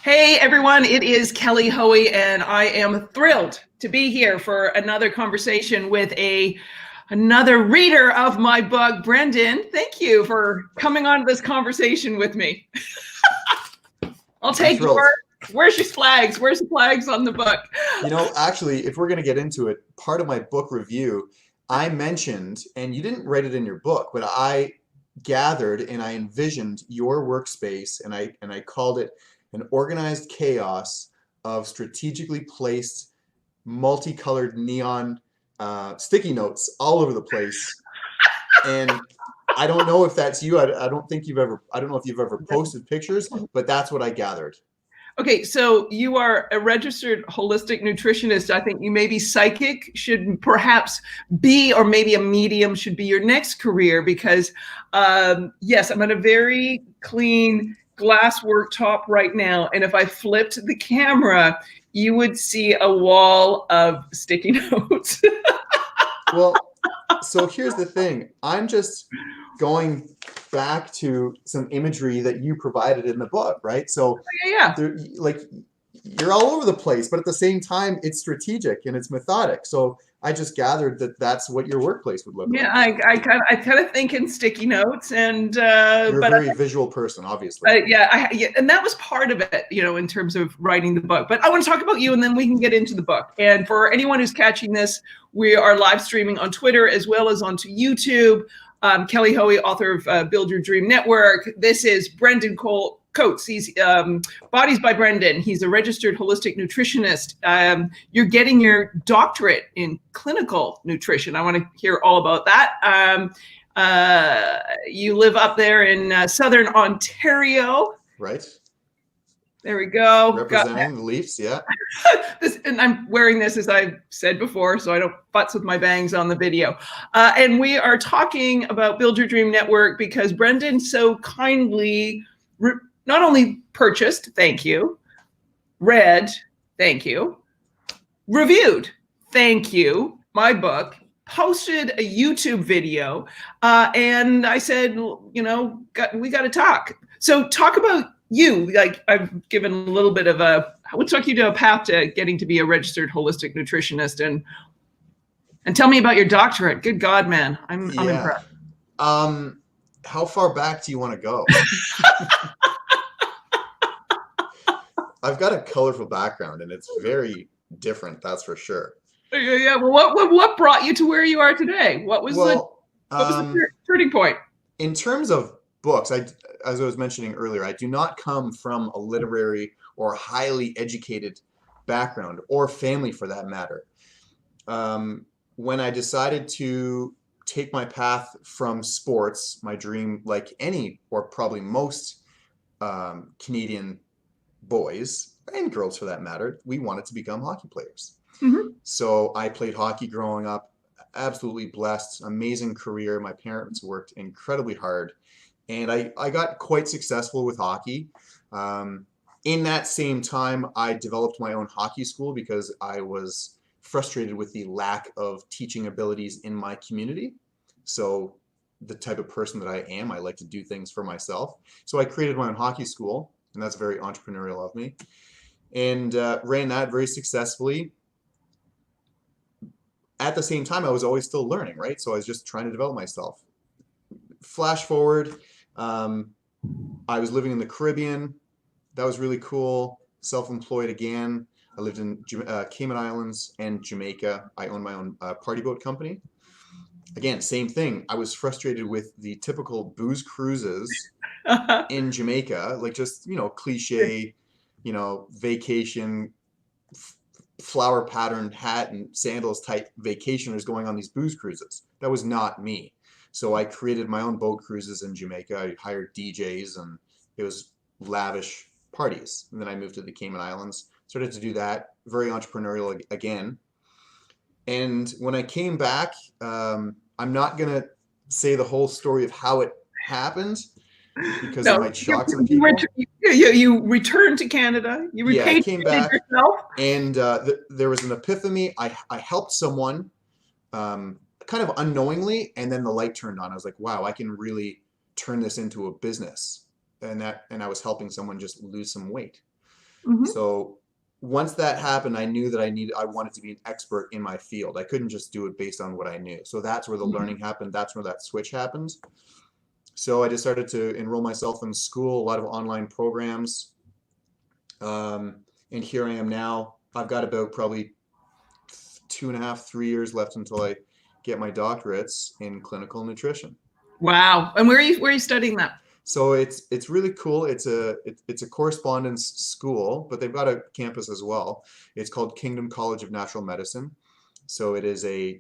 Hey everyone, it is Kelly Hoey, and I am thrilled to be here for another conversation with another reader of my book, Brendan. Thank you for coming on this conversation with me. I'll take where's your flags? Where's the flags on the book? Actually, if we're going to get into it, part of my book review, I mentioned, and you didn't write it in your book, but I gathered and I envisioned your workspace, and I called it an organized chaos of strategically placed, multicolored neon sticky notes all over the place. And I don't know if that's you. I don't think you've ever. I don't know if you've ever posted pictures, but that's what I gathered. Okay, so you are a registered holistic nutritionist. I think you maybe psychic should perhaps be, or maybe a medium should be your next career, because yes, I'm on a very clean glass worktop right now. And if I flipped the camera, you would see a wall of sticky notes. Well, so here's the thing. I'm just going back to some imagery that you provided in the book, right? So yeah. like you're all over the place, but at the same time, it's strategic and it's methodic. So I just gathered that that's what your workplace would look like. Yeah, I kind of think in sticky notes, and You're a very visual person, obviously. yeah, and that was part of it, in terms of writing the book. But I want to talk about you, and then we can get into the book. And for anyone who's catching this, we are live streaming on Twitter as well as onto YouTube. Kelly Hoey, author of Build Your Dream Network. This is Brendan Coates. He's Bodies by Brendan. He's a registered holistic nutritionist. You're getting your doctorate in clinical nutrition. I want to hear all about that. You live up there in Southern Ontario. Right. There we go. Representing the Leafs, yeah. And I'm wearing this, as I've said before, so I don't futz with my bangs on the video. And we are talking about Build Your Dream Network because Brendan so kindly not only purchased, thank you, read, thank you, reviewed, thank you, my book, posted a YouTube video, and I said, we got to talk. So talk about you. Like, I've given a little bit of what took you to a path to getting to be a registered holistic nutritionist, and tell me about your doctorate. Good God, man, I'm impressed. How far back do you want to go? I've got a colorful background, and it's very different, that's for sure. Yeah. Well, what brought you to where you are today? What was the turning point? In terms of books, as I was mentioning earlier, I do not come from a literary or highly educated background, or family for that matter. When I decided to take my path from sports, my dream, like any or probably most Canadian boys and girls for that matter, we wanted to become hockey players. Mm-hmm. So I played hockey growing up, absolutely blessed, amazing career. My parents worked incredibly hard, and I got quite successful with hockey. In that same time, I developed my own hockey school because I was frustrated with the lack of teaching abilities in my community. So the type of person that I am, I like to do things for myself. So I created my own hockey school, and that's very entrepreneurial of me, and ran that very successfully. At the same time, I was always still learning, right? So I was just trying to develop myself. Flash forward, I was living in the Caribbean. That was really cool. Self-employed again. I lived in Cayman Islands and Jamaica. I owned my own party boat company. Again, same thing. I was frustrated with the typical booze cruises in Jamaica, like just, cliche, vacation, flower patterned hat and sandals type vacationers going on these booze cruises. That was not me. So I created my own boat cruises in Jamaica. I hired DJs, and it was lavish parties. And then I moved to the Cayman Islands, started to do that, very entrepreneurial again. And when I came back, I'm not going to say the whole story of how it happened, because it might shock some people. You returned to Canada. I came back, yourself. And there was an epiphany. I helped someone kind of unknowingly, and then the light turned on. I was like, wow, I can really turn this into a business. And I was helping someone just lose some weight. Mhm. So once that happened, I knew that I wanted to be an expert in my field. I couldn't just do it based on what I knew. So that's where the learning happened. That's where that switch happened. So I just started to enroll myself in school, a lot of online programs. And here I am now. I've got about probably 2.5, 3 years left until I get my doctorates in clinical nutrition. Wow. And where are you studying that? So it's really cool. It's a correspondence school, but they've got a campus as well. It's called Kingdom College of Natural Medicine. So it is a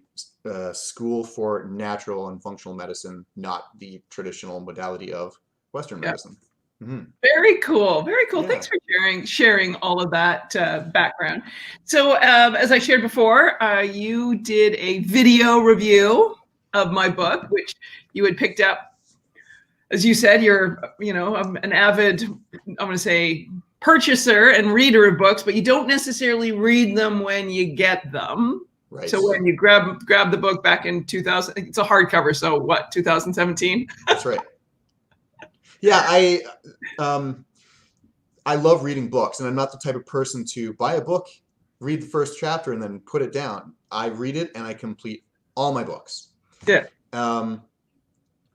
school for natural and functional medicine, not the traditional modality of Western Yeah. medicine. Mm-hmm. Very cool. Very cool. Yeah. Thanks for sharing all of that background. So as I shared before, you did a video review of my book, which you had picked up. As you said, you're an avid, I'm going to say, purchaser and reader of books, but you don't necessarily read them when you get them. Right. So when you grab the book back in 2000, it's a hardcover. So what, 2017? That's right. Yeah, I love reading books, and I'm not the type of person to buy a book, read the first chapter, and then put it down. I read it and I complete all my books. Yeah.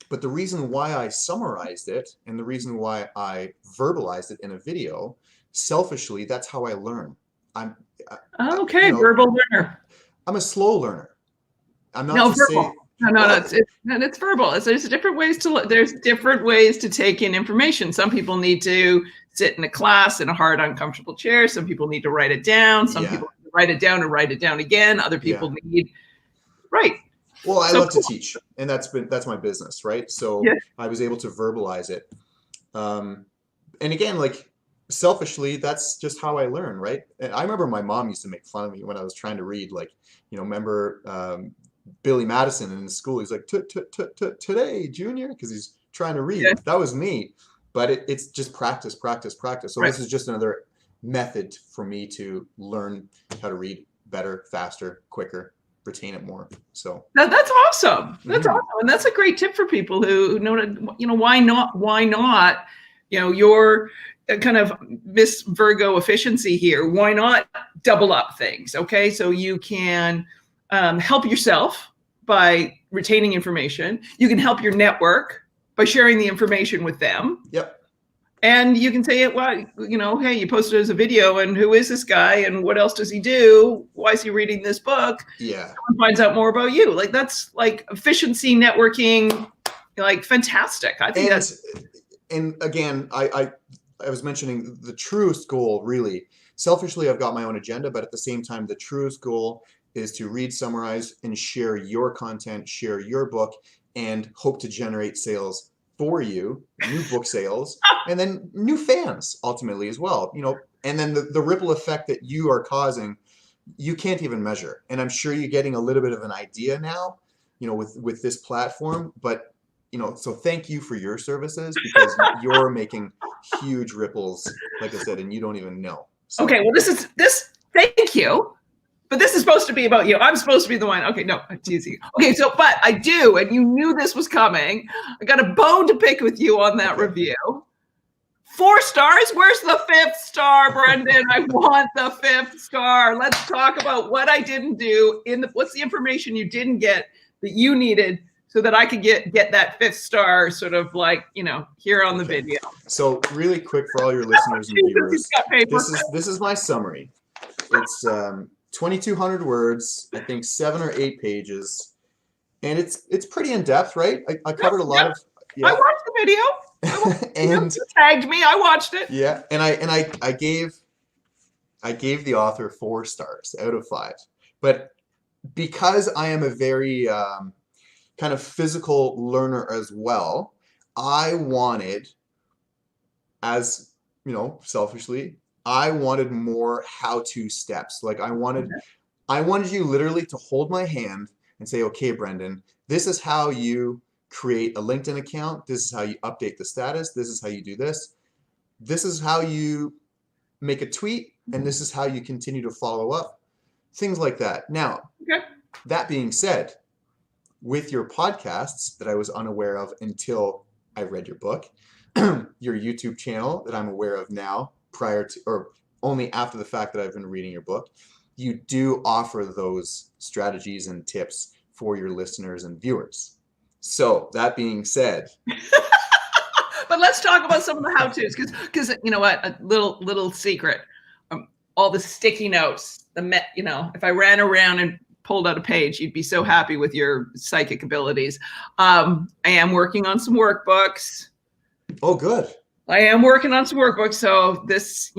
But the reason why I summarized it and the reason why I verbalized it in a video, selfishly, that's how I learn. Okay, verbal learner. I'm a slow learner. I'm not No, to verbal. say. No, it's verbal. There's different ways to take in information. Some people need to sit in a class in a hard, uncomfortable chair. Some people need to write it down. Some people need to write it down and write it down again. Other people need, right. Well, I love to teach, and that's my business, right? So yeah. I was able to verbalize it. And again, like selfishly, that's just how I learn, right? And I remember my mom used to make fun of me when I was trying to read, like, remember Billy Madison in school. He's like, today, Junior, because he's trying to read. Yeah. That was me. But it's just practice. So this is just another method for me to learn how to read better, faster, quicker, retain it more. So that's awesome. That's awesome. And that's a great tip for people who know, why not, your kind of Miss Virgo efficiency here. Why not double up things? Okay. So you can help yourself by retaining information. You can help your network by sharing the information with them. Yep. And you can say, well, hey, you posted it as a video, and who is this guy, and what else does he do? Why is he reading this book? Yeah. Someone finds out more about you. Like, that's like efficiency networking, like fantastic. I think and again, I was mentioning the truest goal, really. Selfishly, I've got my own agenda, but at the same time, the truest goal is to read, summarize, and share your content, share your book, and hope to generate sales for you, new book sales, and then new fans ultimately as well. And then the ripple effect that you are causing, you can't even measure. And I'm sure you're getting a little bit of an idea now, with this platform. But so thank you for your services, because you're making huge ripples, like I said, and you don't even know. So. Okay, well, thank you. But this is supposed to be about you. I'm supposed to be the one. Okay, no, I'm teasing. Okay, but I do, and you knew this was coming. I got a bone to pick with you on that review. 4 stars? Where's the 5th star, Brendan? I want the 5th star. Let's talk about what I didn't do. What's the information you didn't get that you needed so that I could get that 5th star, sort of like, here on the video. So really quick for all your listeners and viewers, this is my summary. It's 2,200 words, I think 7 or 8 pages, and it's pretty in depth, right? I covered a lot of. Yeah. I watched the video. And you tagged me. I watched it. Yeah, and I gave the author 4 stars out of 5, but because I am a very kind of physical learner as well, I wanted, selfishly, I wanted more how-to steps. Like I wanted you literally to hold my hand and say, okay, Brendan, this is how you create a LinkedIn account. This is how you update the status. This is how you do this. This is how you make a tweet. And this is how you continue to follow up. Things like that. Now, that being said, with your podcasts that I was unaware of until I read your book, your YouTube channel that I'm aware of now, prior to, or only after the fact that I've been reading your book, you do offer those strategies and tips for your listeners and viewers. So that being said, but let's talk about some of the how-tos, because you know what, a little secret, all the sticky notes, if I ran around and pulled out a page, you'd be so happy with your psychic abilities. I am working on some workbooks. Oh, good. I am working on some workbooks. So this,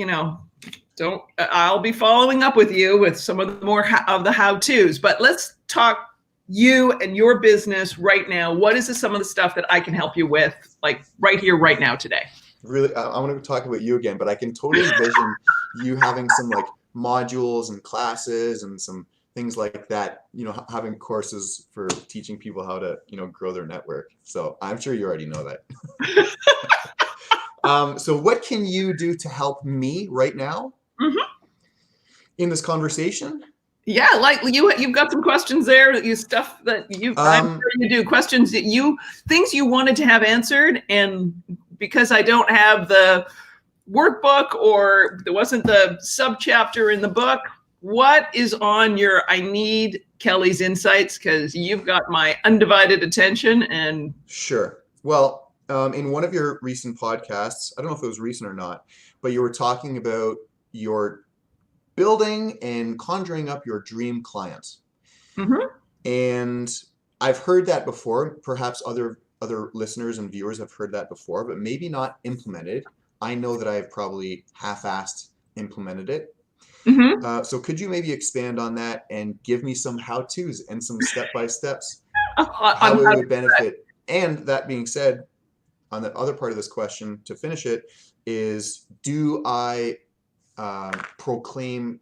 I'll be following up with you with some of the more of the how-tos, but let's talk you and your business right now. What is some of the stuff that I can help you with, like right here, right now, today? Really, I want to talk about you again, but I can totally envision you having some like modules and classes and some things like that, having courses for teaching people how to, grow their network. So I'm sure you already know that. So what can you do to help me right now in this conversation? Yeah, like you've got some questions there. Stuff that I'm sure you do. Questions that things you wanted to have answered, and because I don't have the workbook or there wasn't the subchapter in the book, what is on your? I need Kelly's insights because you've got my undivided attention. And sure. Well, in one of your recent podcasts, I don't know if it was recent or not, but you were talking about your building and conjuring up your dream client. And I've heard that before. Perhaps other listeners and viewers have heard that before, but maybe not implemented. I know that I've probably half-assed implemented it. So could you maybe expand on that and give me some how-tos and some step-by-steps how it would benefit? And that being said, on the other part of this question, to finish it, is do I proclaim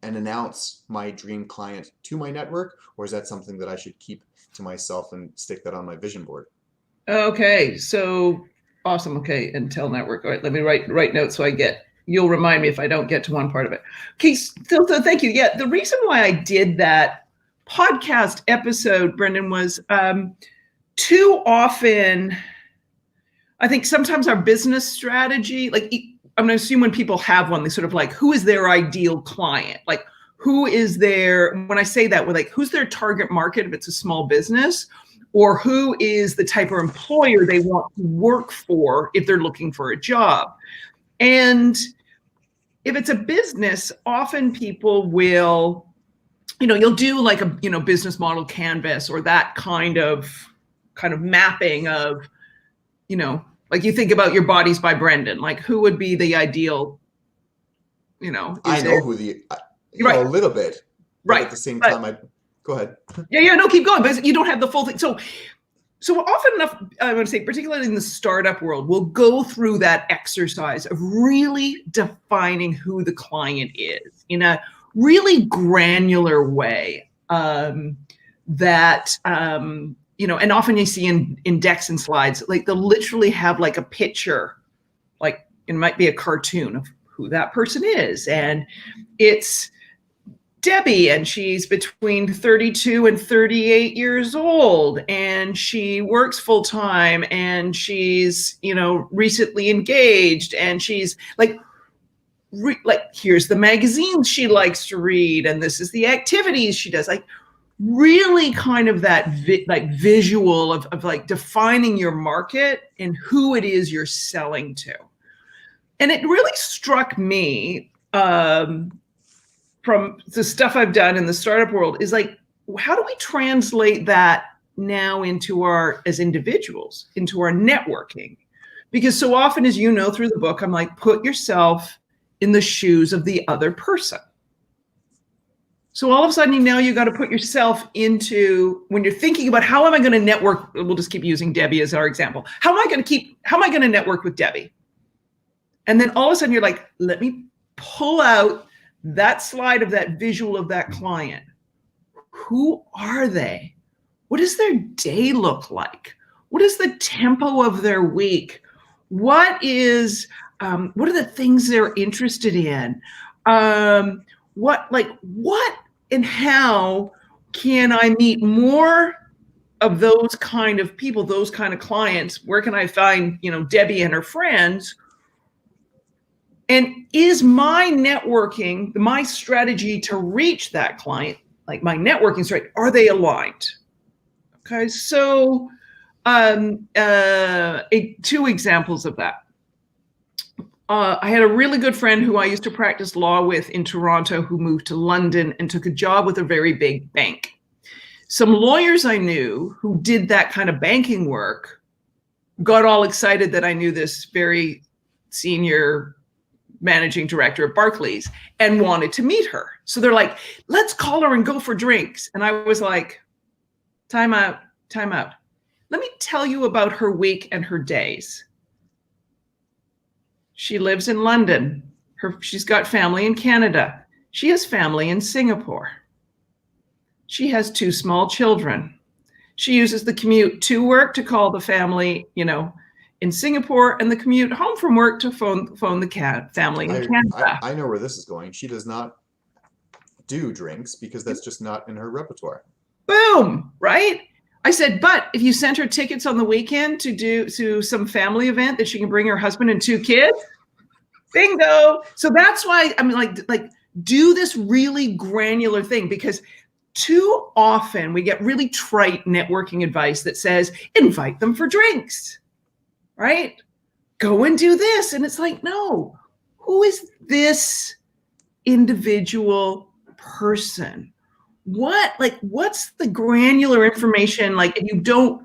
and announce my dream client to my network, or is that something that I should keep to myself and stick that on my vision board? Okay, so awesome. Okay, and tell network. All right, let me write notes so you'll remind me if I don't get to one part of it. Okay, so thank you. Yeah, the reason why I did that podcast episode, Brendan, was too often, I think sometimes our business strategy, like I'm going to assume when people have one, they sort of like, who is their ideal client? Like, who is their, when I say that, we're like, who's their target market if it's a small business? Or who is the type of employer they want to work for if they're looking for a job? And if it's a business, often people will, you'll do like a, business model canvas or that kind of mapping of, like you think about your Bodies by Brendan, like who would be the ideal, I know who right. A little bit, right? At the same time, go ahead. Yeah, no, keep going, but you don't have the full thing. So often enough, I would say, particularly in the startup world, we'll go through that exercise of really defining who the client is in a really granular way. And often you see in decks and slides, like they'll literally have like a picture, like it might be a cartoon of who that person is. And it's Debbie, and she's between 32 and 38 years old, and she works full time, and she's, recently engaged, and she's like, here's the magazines she likes to read, and this is the activities she does. Like, really kind of that visual of like defining your market and who it is you're selling to. And it really struck me from the stuff I've done in the startup world is like, how do we translate that now into as individuals, into our networking? Because so often, as you know, through the book, I'm like, put yourself in the shoes of the other person. So all of a sudden, now you got to put yourself into, when you're thinking about how am I going to network, we'll just keep using Debbie as our example. How am I going to network with Debbie? And then all of a sudden you're like, let me pull out that slide of that visual of that client. Who are they? What does their day look like? What is the tempo of their week? What are the things they're interested in? What and how can I meet more of those kind of people, those kind of clients? Where can I find, Debbie and her friends? And is my networking, my strategy to reach that client, like my networking strategy, are they aligned? Okay, so 2 examples of that. I had a really good friend who I used to practice law with in Toronto who moved to London and took a job with a very big bank. Some lawyers I knew who did that kind of banking work got all excited that I knew this very senior managing director of Barclays and wanted to meet her. So they're like, let's call her and go for drinks. And I was like, time out. Let me tell you about her week and her days. She lives in London. She's got family in Canada. She has family in Singapore. She has 2 small children. She uses the commute to work to call the family, in Singapore, and the commute home from work to phone the family in Canada. I know where this is going. She does not do drinks because that's just not in her repertoire. Boom, right? I said, but if you sent her tickets on the weekend to some family event that she can bring her husband and 2 kids, bingo. So that's why I'm like do this really granular thing, because too often we get really trite networking advice that says, invite them for drinks, right? Go and do this. And it's like, no, who is this individual person? What's the granular information? Like, if you don't,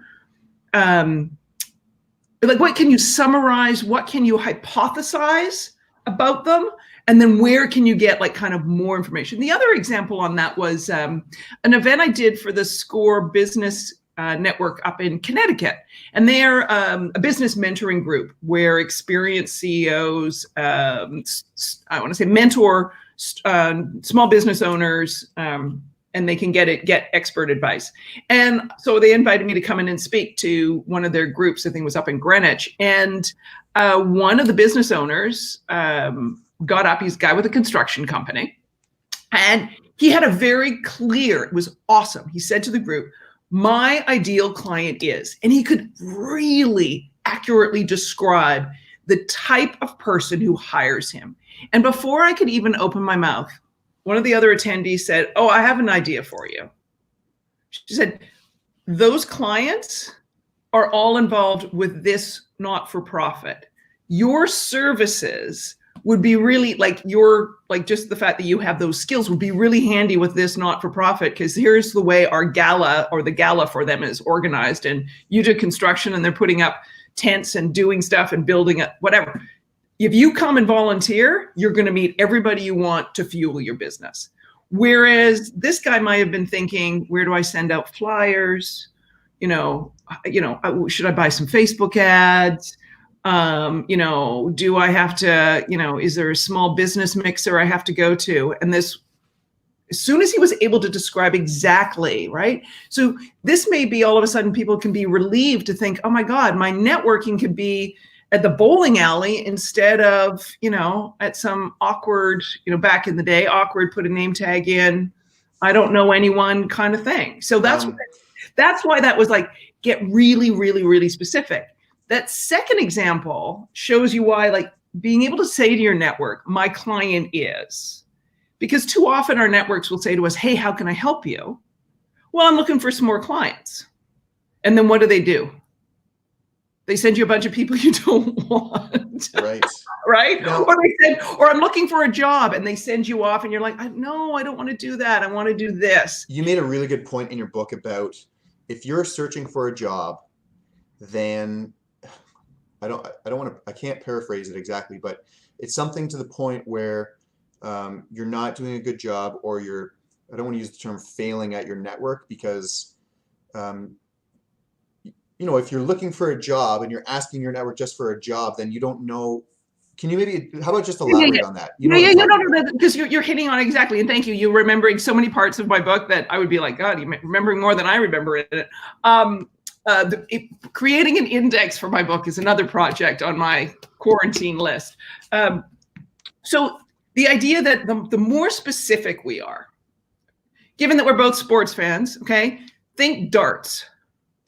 what can you summarize? What can you hypothesize about them? And then where can you get kind of more information? The other example on that was an event I did for the SCORE Business Network up in Connecticut. And they're a business mentoring group where experienced CEOs, I want to say mentor small business owners, and they can get expert advice. And so they invited me to come in and speak to one of their groups. I think it was up in Greenwich. And one of the business owners got up. He's a guy with a construction company. And he had a very clear, it was awesome. He said to the group, my ideal client is, and he could really accurately describe the type of person who hires him. And before I could even open my mouth, one of the other attendees said, oh, I have an idea for you. She said, those clients are all involved with this not-for-profit. Your services would be really just the fact that you have those skills would be really handy with this not-for-profit, because here's the way our gala, or the gala for them, is organized. And you do construction and they're putting up tents and doing stuff and building it, whatever. If you come and volunteer, you're going to meet everybody you want to fuel your business. Whereas this guy might have been thinking, where do I send out flyers? Should I buy some Facebook ads? Do I have to, is there a small business mixer I have to go to? And this, as soon as he was able to describe exactly, right? So this may be all of a sudden people can be relieved to think, oh my God, my networking could be at the bowling alley instead of, at some awkward, back in the day, awkward, put a name tag in, I don't know anyone kind of thing. So that's why that was get really, really, really specific. That second example shows you why, being able to say to your network, my client is, because too often our networks will say to us, hey, how can I help you? Well, I'm looking for some more clients. And then what do? They send you a bunch of people you don't want. Right. Right? No. Or I'm looking for a job, and they send you off and you're like, no, I don't want to do that. I want to do this. You made a really good point in your book about if you're searching for a job, then I can't paraphrase it exactly, but it's something to the point where you're not doing a good job, or I don't want to use the term failing at your network, because if you're looking for a job and you're asking your network just for a job, then you don't know. Can you how about just elaborate on that? No, because you're hitting on it exactly. And thank you. You're remembering so many parts of my book that I would be like, God, you're remembering more than I remember in it. Creating an index for my book is another project on my quarantine list. So the idea that the more specific we are, given that we're both sports fans, okay, think darts.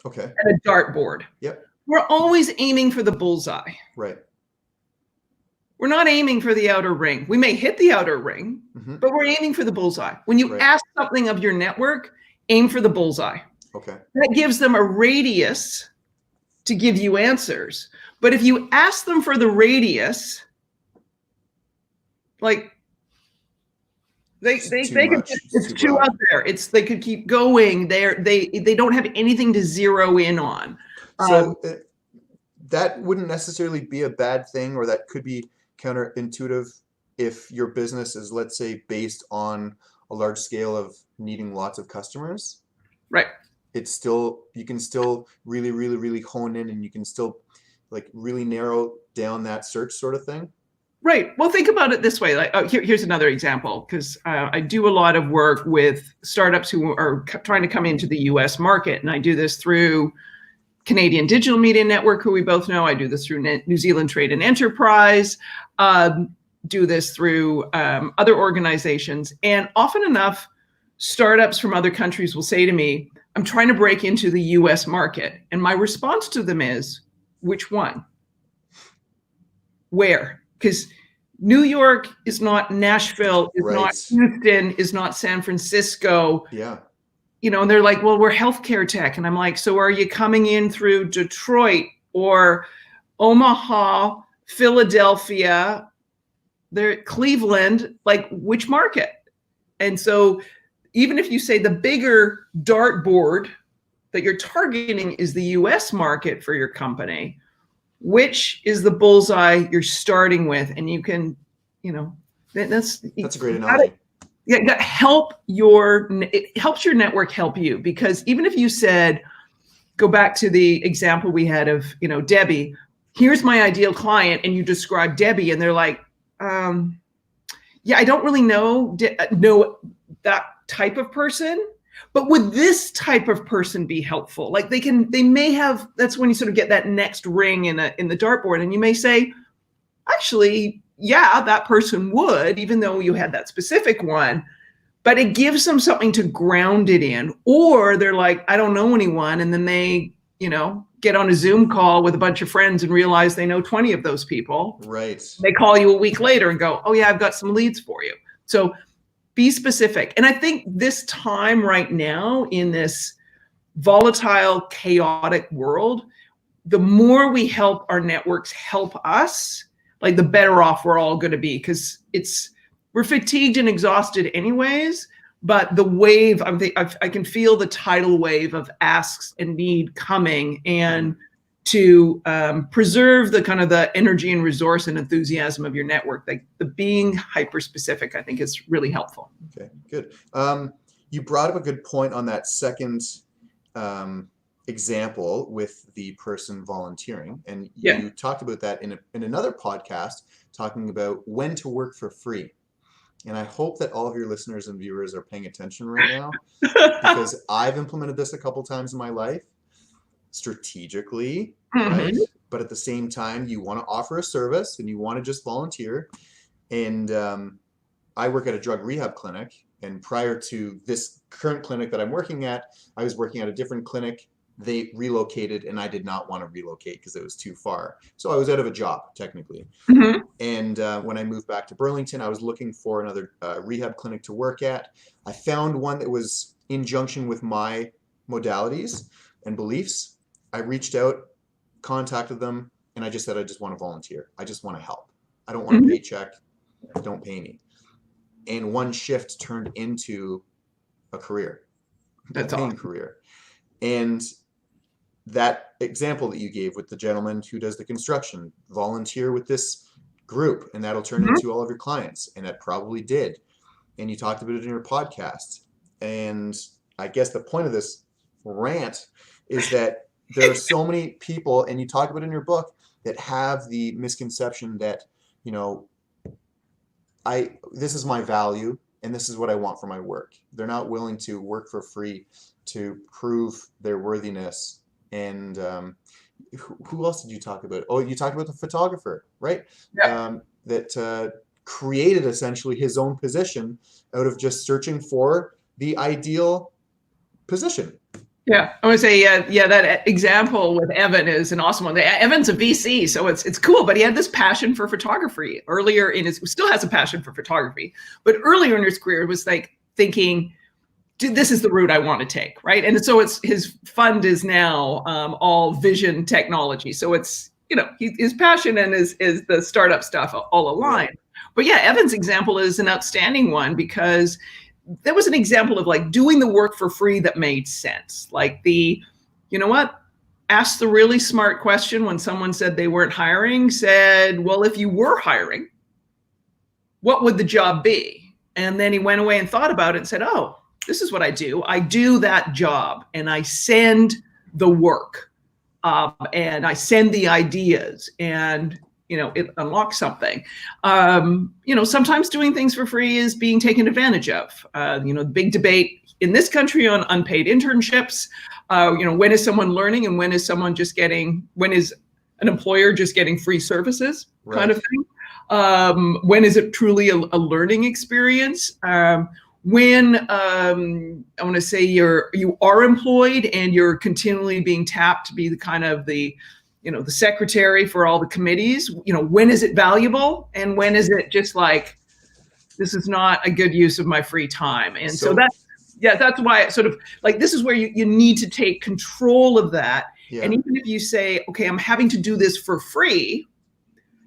Okay. And a dartboard. Yep. We're always aiming for the bullseye. Right. we're not aiming for the outer ring. We may hit the outer ring, Mm-hmm. but we're aiming for the bullseye. When you ask something of your network, aim for the bullseye. Okay. That gives them a radius to give you answers. But if you ask them for the radius, like it's too out there. They could keep going. They don't have anything to zero in on. So that wouldn't necessarily be a bad thing, or that could be counterintuitive if your business is, let's say, based on a large scale of needing lots of customers. Right. It's still, you can still really, really, really hone in, and you can still like really narrow down that search sort of thing. Right. Well, think about it this way. Like, here's another example, because I do a lot of work with startups who are trying to come into the U.S. market, and I do this through Canadian Digital Media Network, who we both know. I do this through New Zealand Trade and Enterprise. Do this through other organizations, and often enough, startups from other countries will say to me, "I'm trying to break into the U.S. market," and my response to them is, "Which one? Where?" Because New York is not Nashville, is not Houston, is not San Francisco. Yeah. You know, and they're like, well, we're healthcare tech. And I'm like, so are you coming in through Detroit or Omaha, Philadelphia, Cleveland? Like, which market? And so even if you say the bigger dartboard that you're targeting is the US market for your company, which is the bullseye you're starting with? And you can, you know, that's a great analogy. Yeah, it helps your network help you, because even if you said, go back to the example we had of, you know, Debbie, here's my ideal client, and you describe Debbie, and they're like, yeah, I don't really know that type of person. But would this type of person be helpful? Like they may have, that's when you sort of get that next ring in the dartboard, and you may say, actually, yeah, that person would, even though you had that specific one, but it gives them something to ground it in. Or they're like, I don't know anyone. And then they, you know, get on a Zoom call with a bunch of friends and realize they know 20 of those people. Right. They call you a week later and go, oh yeah, I've got some leads for you. So be specific. And I think this time right now in this volatile, chaotic world, the more we help our networks help us, like the better off we're all going to be, because we're fatigued and exhausted anyways. But the wave, I can feel the tidal wave of asks and need coming, and to preserve the kind of the energy and resource and enthusiasm of your network, like the being hyper specific, I think is really helpful. Okay, good. You brought up a good point on that second example with the person volunteering, and you talked about that in another podcast, talking about when to work for free. And I hope that all of your listeners and viewers are paying attention right now, because I've implemented this a couple times in my life strategically, right? But at the same time, you want to offer a service and you want to just volunteer. And I work at a drug rehab clinic, and prior to this current clinic that I'm working at, I was working at a different clinic. They relocated, and I did not want to relocate because it was too far. So I was out of a job, technically. And when I moved back to Burlington, I was looking for another rehab clinic to work at. I found one that was in junction with my modalities and beliefs. I reached out, contacted them, and I just said, I just want to volunteer. I just want to help. I don't want a paycheck. Don't pay me. And one shift turned into a career, a paying career. And that example that you gave with the gentleman who does the construction, volunteer with this group, and that'll turn into all of your clients. And that probably did. And you talked about it in your podcast. And I guess the point of this rant is that there are so many people, and you talk about it in your book, that have the misconception that, you know, this is my value and this is what I want for my work. They're not willing to work for free to prove their worthiness. And who else did you talk about? Oh, you talked about the photographer, right? Yeah. That created essentially his own position out of just searching for the ideal position. Yeah, I would say, yeah, that example with Evan is an awesome one. Evan's a VC, so it's cool, but he had this passion for photography earlier in his, still has a passion for photography, but earlier in his career was like thinking, dude, this is the route I want to take, right? And so it's, his fund is now all vision technology. So it's, you know, his passion and is the startup stuff all aligned. Right. But yeah, Evan's example is an outstanding one because that was an example of like doing the work for free that made sense. Like you know what? Asked the really smart question when someone said they weren't hiring, said, well, if you were hiring, what would the job be? And then he went away and thought about it and said, oh, this is what I do. I do that job and I send the work and I send the ideas and, you know, it unlocks something. You know, sometimes doing things for free is being taken advantage of. You know, the big debate in this country on unpaid internships. You know, when is someone learning and when is someone just getting, when is an employer just getting free services kind of thing? When is it truly a learning experience? When I want to say you are employed and you're continually being tapped to be the kind of the, you know, the secretary for all the committees, you know, when is it valuable and when is it just like, this is not a good use of my free time? And so that's, yeah, that's why it's sort of like, this is where you need to take control of that. Yeah. And even if you say, okay, I'm having to do this for free,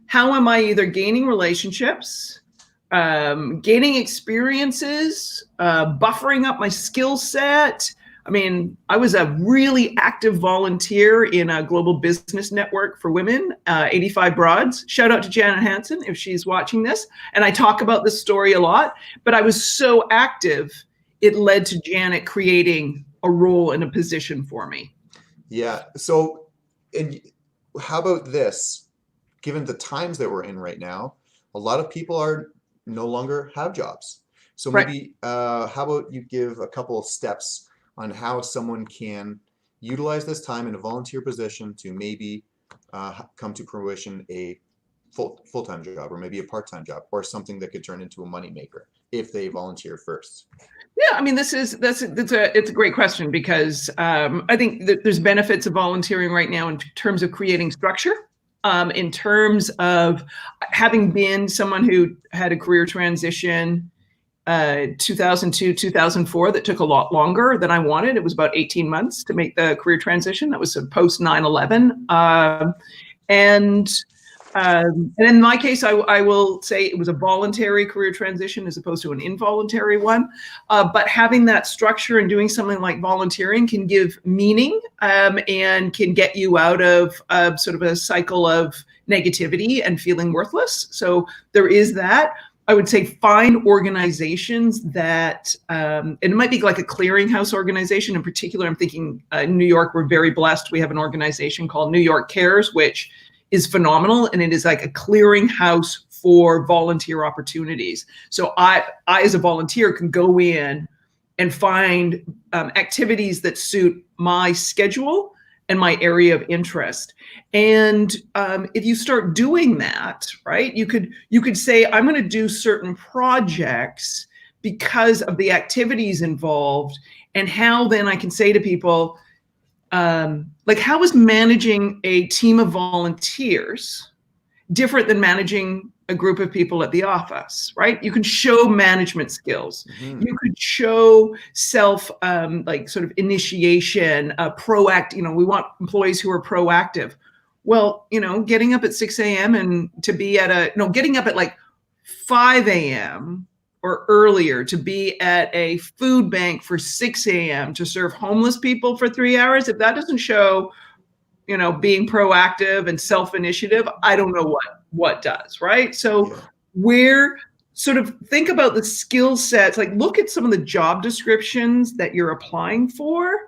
how am I either gaining relationships, gaining experiences, buffering up my skill set? I mean, I was a really active volunteer in a global business network for women, 85 Broads. Shout out to Janet Hansen if she's watching this. And I talk about this story a lot, but I was so active, it led to Janet creating a role and a position for me. Yeah. So, and how about this? Given the times that we're in right now, a lot of people are no longer have jobs. So maybe, how about you give a couple of steps on how someone can utilize this time in a volunteer position to maybe come to fruition a full-time job or maybe a part-time job or something that could turn into a moneymaker if they volunteer first. Yeah, I mean, it's a great question because I think that there's benefits of volunteering right now in terms of creating structure, in terms of having been someone who had a career transition 2002, 2004 that took a lot longer than I wanted. It was about 18 months to make the career transition. That was post 9/11. And in my case, I will say it was a voluntary career transition as opposed to an involuntary one. But having that structure and doing something like volunteering can give meaning and can get you out of sort of a cycle of negativity and feeling worthless. So there is that. I would say find organizations that, and it might be like a clearinghouse organization in particular. I'm thinking in New York, we're very blessed. We have an organization called New York Cares, which is phenomenal. And it is like a clearinghouse for volunteer opportunities. So I as a volunteer can go in and find activities that suit my schedule and my area of interest. And if you start doing that, right, you could say, I'm going to do certain projects because of the activities involved, and how then I can say to people, like, how is managing a team of volunteers different than managing a group of people at the office, right? You can show management skills. Mm-hmm. You could show self, like sort of initiation, proact. You know, we want employees who are proactive. Well, you know, getting up at 6 a.m. and to be at getting up at like 5 a.m. or earlier to be at a food bank for 6 a.m. to serve homeless people for 3 hours. If that doesn't show, you know, being proactive and self-initiative, I don't know what does, right? So where sort of think about the skill sets, like look at some of the job descriptions that you're applying for,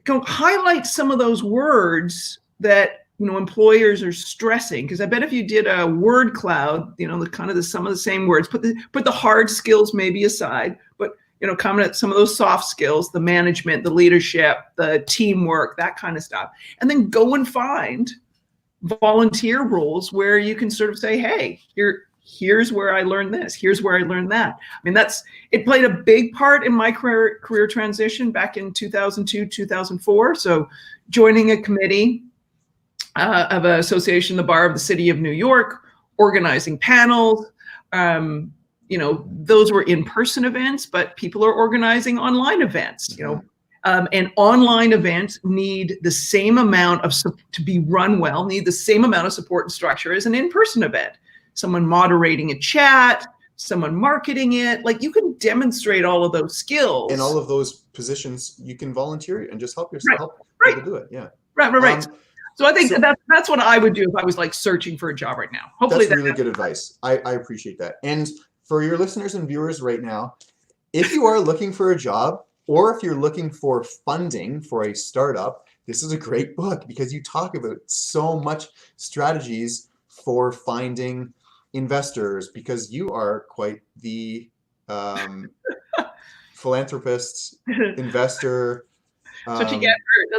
go highlight some of those words that, you know, employers are stressing. Because I bet if you did a word cloud, you know, some of the same words, put the hard skills maybe aside, but, you know, comment at some of those soft skills, the management, the leadership, the teamwork, that kind of stuff. And then go and find volunteer roles where you can sort of say, hey, here's where I learned this, here's where I learned that. I mean, it played a big part in my career transition back in 2002, 2004. So joining a committee of an association, the Bar of the City of New York, organizing panels. Those were in-person events, but people are organizing online events, and online events need the same amount of, to be run well, need the same amount of support and structure as an in-person event. Someone moderating a chat, someone marketing it, like you can demonstrate all of those skills. In all of those positions, you can volunteer and just help yourself, help people do it. Yeah. Right. So I think that's what I would do if I was like searching for a job right now. Hopefully that's really good advice. I appreciate that. And for your listeners and viewers right now, if you are looking for a job or if you're looking for funding for a startup, this is a great book because you talk about so much strategies for finding investors, because you are quite the philanthropist, investor. That's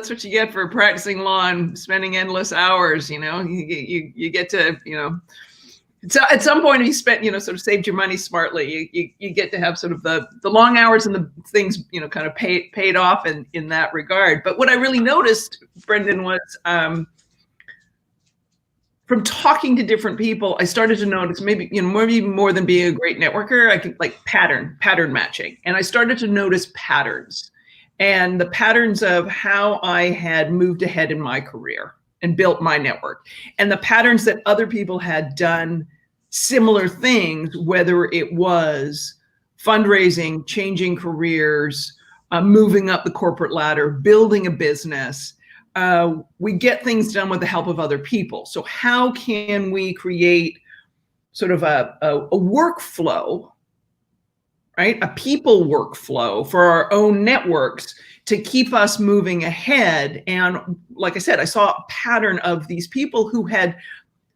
what you get for practicing law and spending endless hours. You get to, so at some point, if you spent, sort of saved your money smartly, you get to have sort of the long hours and the things, kind of paid off in that regard. But what I really noticed, Brendan, was from talking to different people, I started to notice maybe more than being a great networker, I could like pattern matching. And I started to notice patterns and the patterns of how I had moved ahead in my career and built my network, and the patterns that other people had done similar things, whether it was fundraising, changing careers, moving up the corporate ladder, building a business. We get things done with the help of other people. So how can we create sort of a workflow, right? A people workflow for our own networks to keep us moving ahead. And like I said, I saw a pattern of these people who had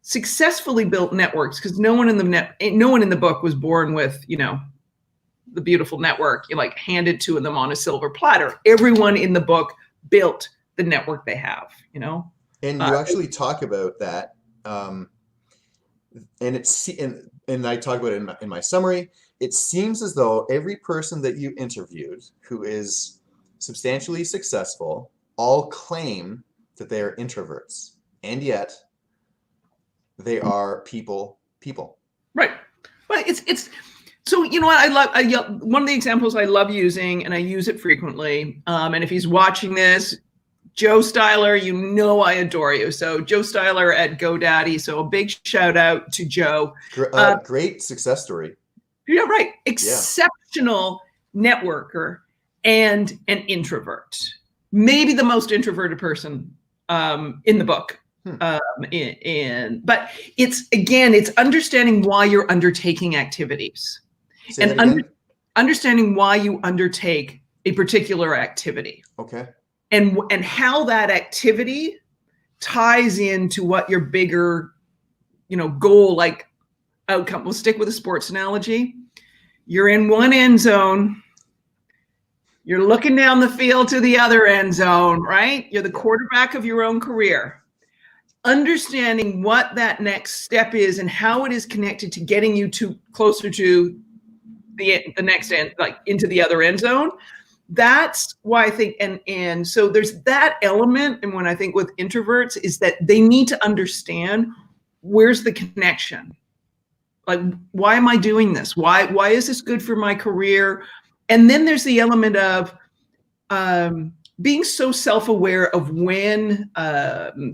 successfully built networks, because no one in the book was born with, the beautiful network you like handed to them on a silver platter. Everyone in the book built the network they have, And you actually talk about that. And I talk about it in my summary. It seems as though every person that you interviewed who is substantially successful all claim that they are introverts, and yet they are people. Right. Well, it's so what one of the examples I love using, and I use it frequently. And if he's watching this, Joe Styler, I adore you. So Joe Styler at GoDaddy. So a big shout out to Joe. Great success story. Yeah, right. Exceptional networker and an introvert. Maybe the most introverted person in the book. But it's understanding why you're undertaking activities and understanding why you undertake a particular activity. Okay. And how that activity ties into what your bigger, goal, like outcome. We'll stick with a sports analogy. You're in one end zone. You're looking down the field to the other end zone, right? You're the quarterback of your own career. Understanding what that next step is and how it is connected to getting you closer to the next end, like into the other end zone. That's why I think, and so there's that element. And when I think with introverts is that they need to understand where's the connection. Like, why am I doing this? Why is this good for my career? And then there's the element of being so self-aware of when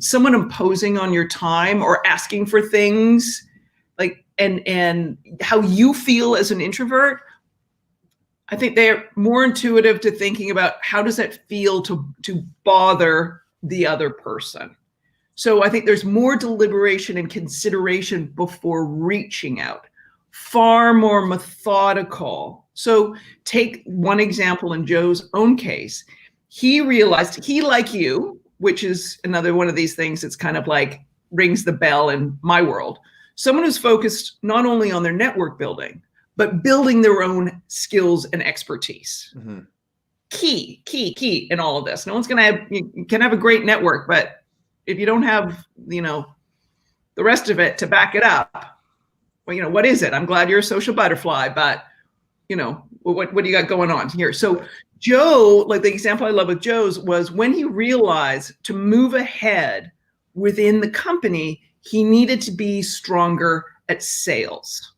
someone imposing on your time or asking for things, like, and how you feel as an introvert. I think they're more intuitive to thinking about how does that feel to bother the other person. So I think there's more deliberation and consideration before reaching out, far more methodical. So take one example in Joe's own case. He realized he, like you, which is another one of these things that's kind of like rings the bell in my world. Someone who's focused not only on their network building, but building their own skills and expertise. Mm-hmm. Key in all of this. No one's you can have a great network, but if you don't have, the rest of it to back it up, well, what is it? I'm glad you're a social butterfly, but what do you got going on here? So Joe, like the example I love with Joe's was when he realized to move ahead within the company, he needed to be stronger at sales.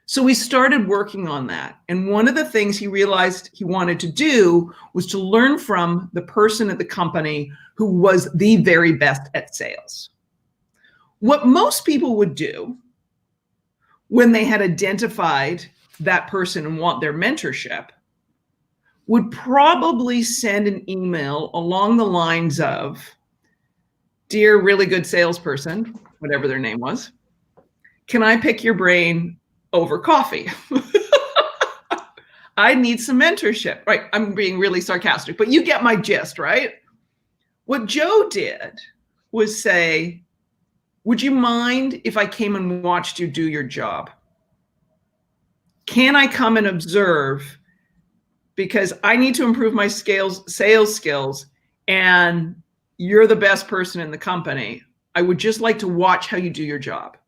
So we started working on that. And one of the things he realized he wanted to do was to learn from the person at the company who was the very best at sales. What most people would do when they had identified that person and want their mentorship would probably send an email along the lines of, "Dear really good salesperson," whatever their name was, "can I pick your brain over coffee? I need some mentorship." Right, I'm being really sarcastic, but you get my gist, right? What Joe did was say, "Would you mind if I came and watched you do your job? Can I come and observe? Because I need to improve my sales skills, and you're the best person in the company. I would just like to watch how you do your job."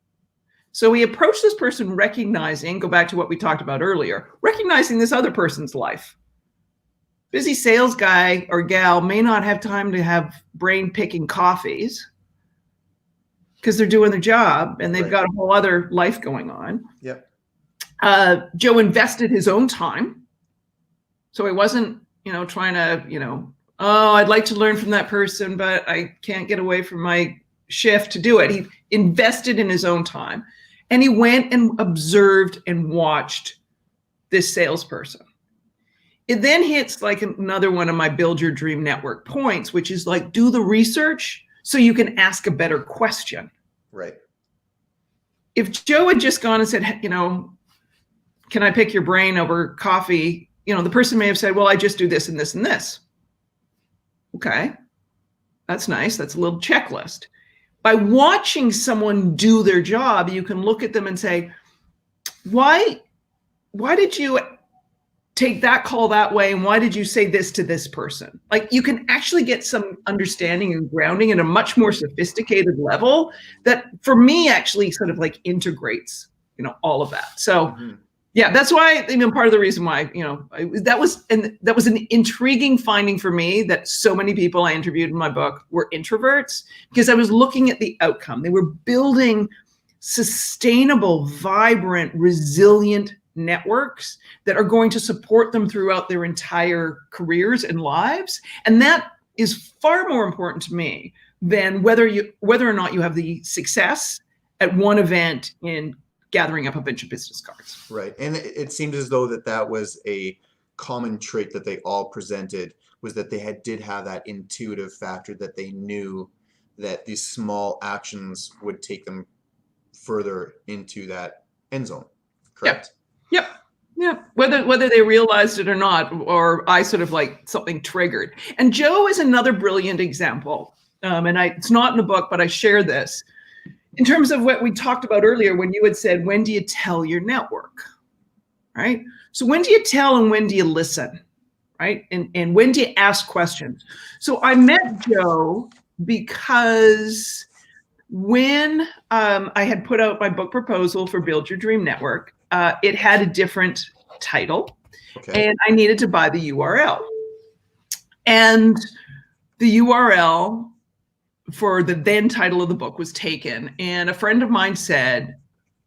So we approached this person recognizing, go back to what we talked about earlier, recognizing this other person's life. Busy sales guy or gal may not have time to have brain picking coffees because they're doing their job and they've got a whole other life going on. Yep. Joe invested his own time. So he wasn't, trying to, oh, I'd like to learn from that person, but I can't get away from my shift to do it. He invested in his own time, and he went and observed and watched this salesperson. It then hits like another one of my Build Your Dream Network points, which is like, do the research so you can ask a better question. Right. If Joe had just gone and said, "Can I pick your brain over coffee?" The person may have said, "Well, I just do this and this and this." Okay, that's nice. That's a little checklist. By watching someone do their job, you can look at them and say, why did you take that call that way? And why did you say this to this person? Like, you can actually get some understanding and grounding at a much more sophisticated level that for me actually sort of like integrates, all of that. So yeah, that's why, part of the reason why, that was an intriguing finding for me that so many people I interviewed in my book were introverts, because I was looking at the outcome. They were building sustainable, vibrant, resilient networks that are going to support them throughout their entire careers and lives. And that is far more important to me than whether or not you have the success at one event in gathering up a bunch of business cards. Right. And it seemed as though that was a common trait that they all presented, was that they did have that intuitive factor, that they knew that these small actions would take them further into that end zone. Correct? Yep. Whether they realized it or not, or I sort of like something triggered. And Joe is another brilliant example. It's not in the book, but I share this. In terms of what we talked about earlier, when you had said, when do you tell your network, right? So when do you tell and when do you listen, right? And when do you ask questions? So I met Joe because when I had put out my book proposal for Build Your Dream Network, it had a different title, and I needed to buy the URL. And the URL for the then title of the book was taken, and a friend of mine said,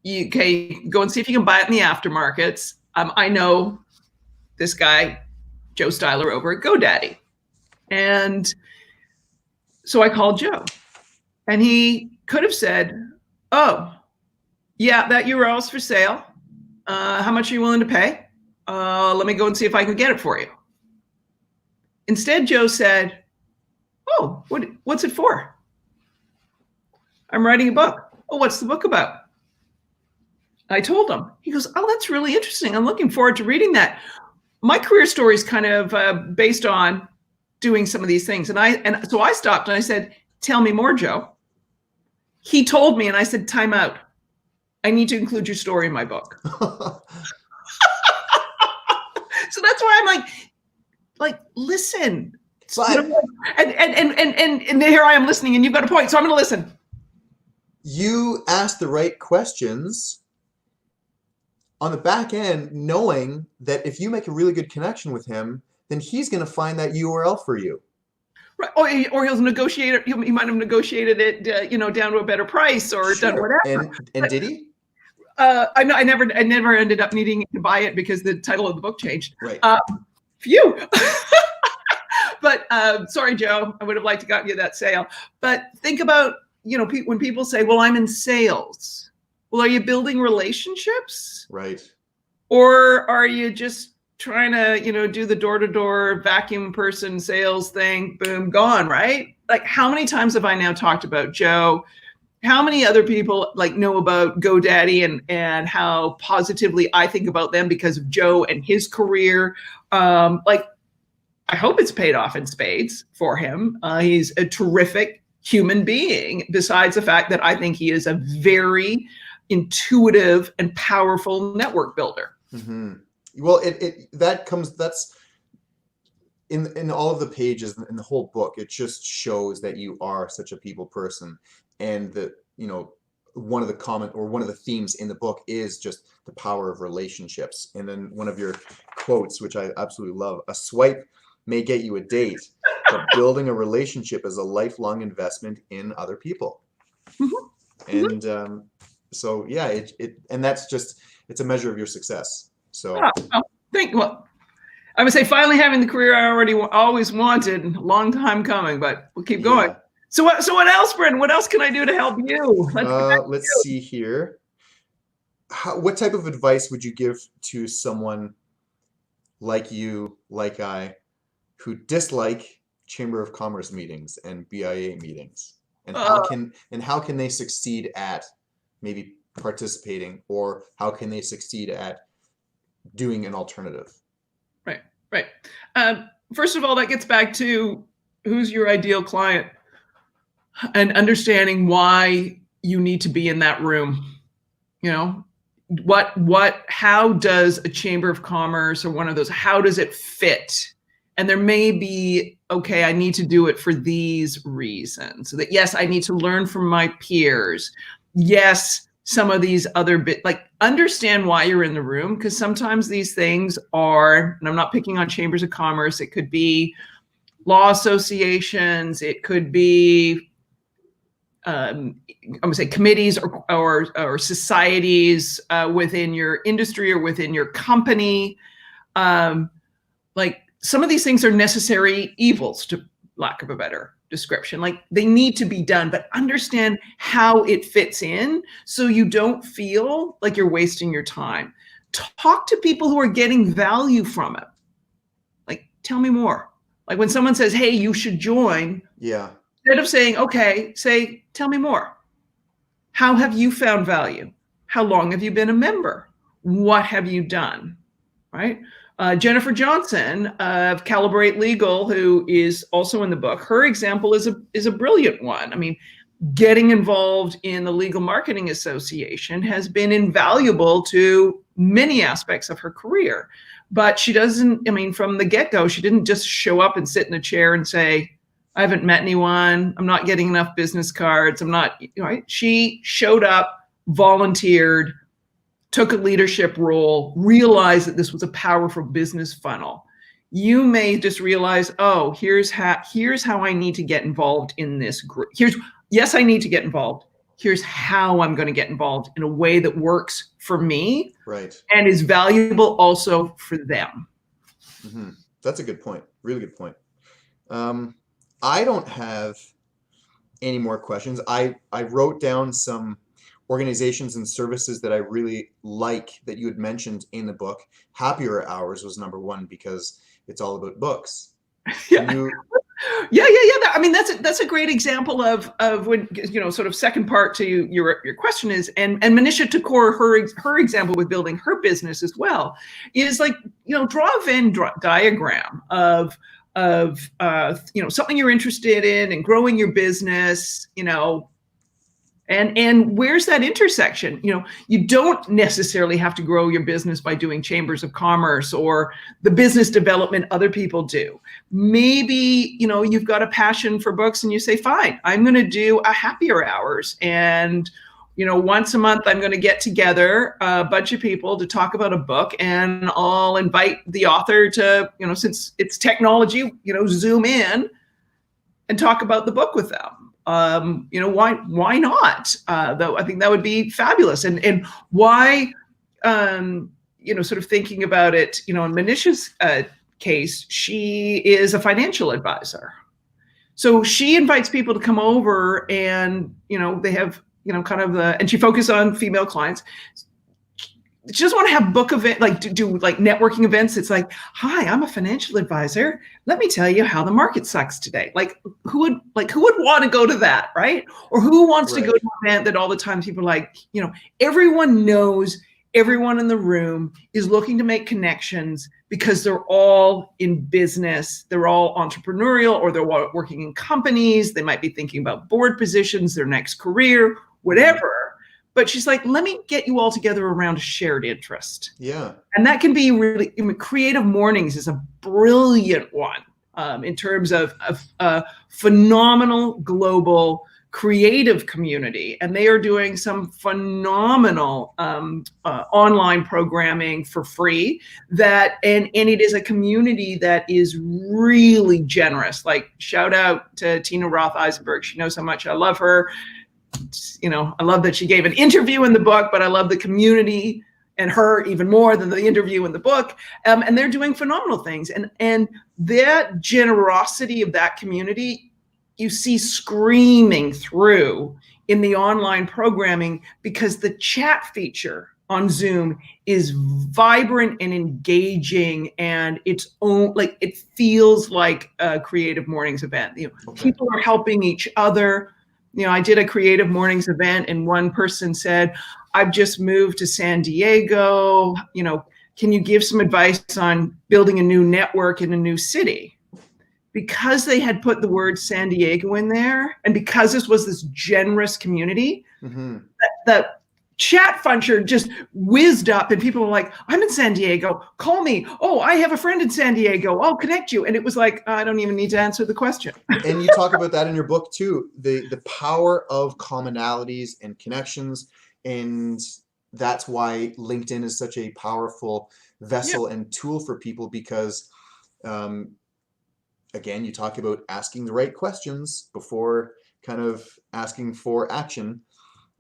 "Okay, go and see if you can buy it in the aftermarkets. I know this guy, Joe Styler, over at GoDaddy." And so I called Joe, and he could have said, "Oh, yeah, that URL is for sale. How much are you willing to pay? Let me go and see if I can get it for you." Instead, Joe said, "Oh, what's it for?" "I'm writing a book." "Oh, what's the book about?" I told him. He goes, "Oh, that's really interesting. I'm looking forward to reading that. My career story is kind of based on doing some of these things." And so I stopped and I said, "Tell me more, Joe." He told me, and I said, "Time out. I need to include your story in my book." So that's why I'm like, listen. But, and here I am listening, and you've got a point, so I'm going to listen. you ask the right questions on the back end, knowing that if you make a really good connection with him, then he's going to find that URL for you. Right. Or he'll negotiate it. He might have negotiated it, down to a better price or done Sure. whatever. And did he? I never ended up needing to buy it because the title of the book changed. Right. Phew. But sorry, Joe, I would have liked to gotten you that sale. But think about, when people say, well, I'm in sales. Well, are you building relationships? Right. Or are you just trying to, do the door-to-door vacuum person sales thing, boom, gone, right? Like, how many times have I now talked about Joe? How many other people know about GoDaddy and how positively I think about them because of Joe and his career? I hope it's paid off in spades for him. He's a terrific human being, besides the fact that I think he is a very intuitive and powerful network builder. Mm-hmm. Well, that's in all of the pages in the whole book. It just shows that you are such a people person, and that, one of the themes in the book is just the power of relationships. And then one of your quotes, which I absolutely love: "A swipe may get you a date, but building a relationship is a lifelong investment in other people." Mm-hmm. And so yeah, and that's just, it's a measure of your success. So I would say finally having the career I always wanted, a long time coming, but we'll keep going. Yeah. So what else, Brendan? What else can I do to help you? Let's see here. What type of advice would you give to someone like you, like I, who dislike Chamber of Commerce meetings and BIA meetings, and how can they succeed at maybe participating, or how can they succeed at doing an alternative? Right. First of all, that gets back to who's your ideal client and understanding why you need to be in that room. How does a Chamber of Commerce or one of those, how does it fit? And there may be, okay, I need to do it for these reasons. So that, yes, I need to learn from my peers. Yes, some of these other understand why you're in the room, because sometimes these things are, and I'm not picking on chambers of commerce, it could be law associations, it could be, I'm gonna say committees or societies within your industry or within your company. Some of these things are necessary evils, to lack of a better description. They need to be done, but understand how it fits in so you don't feel like you're wasting your time. Talk to people who are getting value from it. Tell me more. When someone says, hey, you should join. Yeah. Instead of saying, okay, say, tell me more. How have you found value? How long have you been a member? What have you done? Right? Jennifer Johnson of Calibrate Legal, who is also in the book, her example is a brilliant one. I mean, getting involved in the Legal Marketing Association has been invaluable to many aspects of her career. But she doesn't, from the get-go, she didn't just show up and sit in a chair and say, I haven't met anyone, I'm not getting enough business cards, I'm not, right? She showed up, volunteered, took a leadership role, realized that this was a powerful business funnel. You may just realize, oh, here's how I need to get involved in this group. Yes, I need to get involved. Here's how I'm going to get involved in a way that works for me, right, and is valuable also for them. Mm-hmm. That's a good point. Really good point. I don't have any more questions. I wrote down some organizations and services that I really like that you had mentioned in the book. Happier Hours was number one because it's all about books. Yeah. Yeah. That's a great example of when, sort of second part to your question is, and Manisha Thakur, her example with building her business as well, is draw a Venn diagram of something you're interested in and growing your business, And where's that intersection? You don't necessarily have to grow your business by doing chambers of commerce or the business development other people do. Maybe, you've got a passion for books and you say, fine, I'm going to do a happier hours. And, once a month, I'm going to get together a bunch of people to talk about a book, and I'll invite the author to, since it's technology, Zoom in and talk about the book with them. Why not? Though I think that would be fabulous. And why, sort of thinking about it, in Manisha's case, she is a financial advisor. So she invites people to come over, and, they have, and she focuses on female clients. She doesn't want to have book event, do networking events. It's like, hi, I'm a financial advisor. Let me tell you how the market sucks today. Who would want to go to that, right? Or who wants to go to an event that all the time people are like, everyone knows everyone in the room is looking to make connections because they're all in business. They're all entrepreneurial, or they're working in companies. They might be thinking about board positions, their next career, whatever. But she's like, let me get you all together around a shared interest. Yeah. And that can be really, Creative Mornings is a brilliant one in terms of a phenomenal global creative community. And they are doing some phenomenal online programming for free and it is a community that is really generous. Shout out to Tina Roth Eisenberg. She knows how much I love her. I love that she gave an interview in the book, but I love the community and her even more than the interview in the book. And they're doing phenomenal things. And that generosity of that community, you see screaming through in the online programming, because the chat feature on Zoom is vibrant and engaging, and its own, it feels like a Creative Mornings event. People are helping each other. I did a Creative Mornings event, and one person said, I've just moved to San Diego. Can you give some advice on building a new network in a new city? Because they had put the word San Diego in there, and because this was this generous community, that chat function just whizzed up, and people were like, I'm in San Diego, call me. Oh, I have a friend in San Diego, I'll connect you. And it was like, I don't even need to answer the question. And you talk about that in your book too, the power of commonalities and connections. And that's why LinkedIn is such a powerful vessel and tool for people, because again, you talk about asking the right questions before kind of asking for action.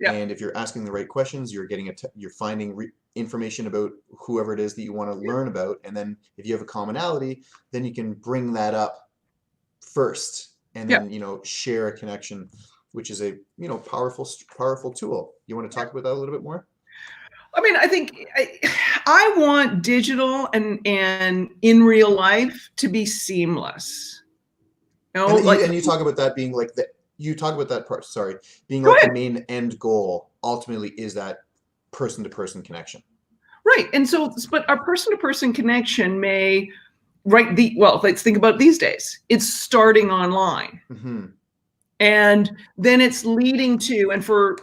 Yeah. And if you're asking the right questions, you're getting you're finding information about whoever it is that you want to learn about. And then if you have a commonality, then you can bring that up first, and then share a connection, which is a powerful tool. You want to talk about that a little bit more? I think I want digital and in real life to be seamless. And you talk about that being like you talk about that part, being like the main end goal ultimately is that person-to-person connection. Right. And so, but our person-to-person connection let's think about these days. It's starting online. Mm-hmm. And then it's leading to, and for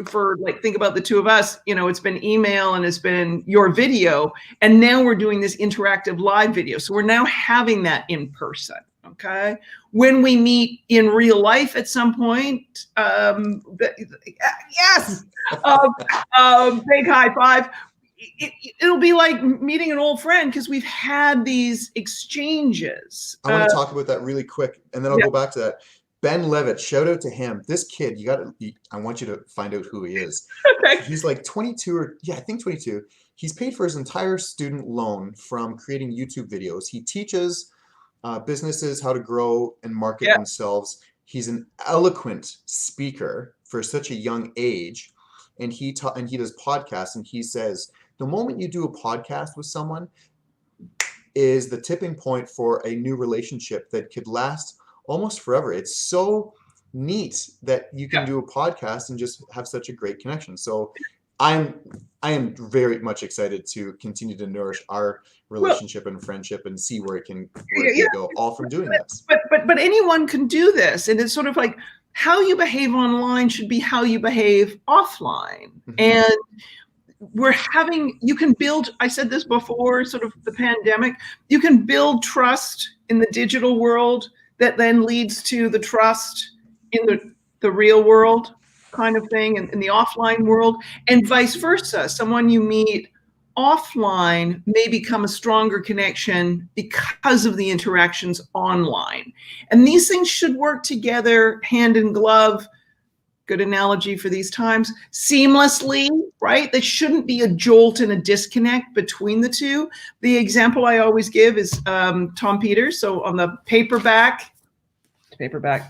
think about the two of us, it's been email and it's been your video, and now we're doing this interactive live video. So we're now having that in person. Okay. When we meet in real life at some point, yes, big high five. It'll be like meeting an old friend, because we've had these exchanges. I want to talk about that really quick, and then I'll go back to that. Ben Levitt, shout out to him. This kid, I want you to find out who he is. Okay. He's like 22 I think 22. He's paid for his entire student loan from creating YouTube videos. He teaches businesses how to grow and market themselves. He's an eloquent speaker for such a young age, and he does podcasts. And he says the moment you do a podcast with someone is the tipping point for a new relationship that could last almost forever. It's so neat that you can do a podcast and just have such a great connection. So I am very much excited to continue to nourish our relationship and friendship and see where it can go, all from doing this. But anyone can do this, and it's sort of like, how you behave online should be how you behave offline. And you can build, I said this before, sort of the pandemic, you can build trust in the digital world that then leads to the trust in the real world kind of thing, and in the offline world, and vice versa. Someone you meet offline may become a stronger connection because of the interactions online. And these things should work together hand in glove. Good analogy for these times, seamlessly, right? There shouldn't be a jolt and a disconnect between the two. The example I always give is Tom Peters. So on the paperback,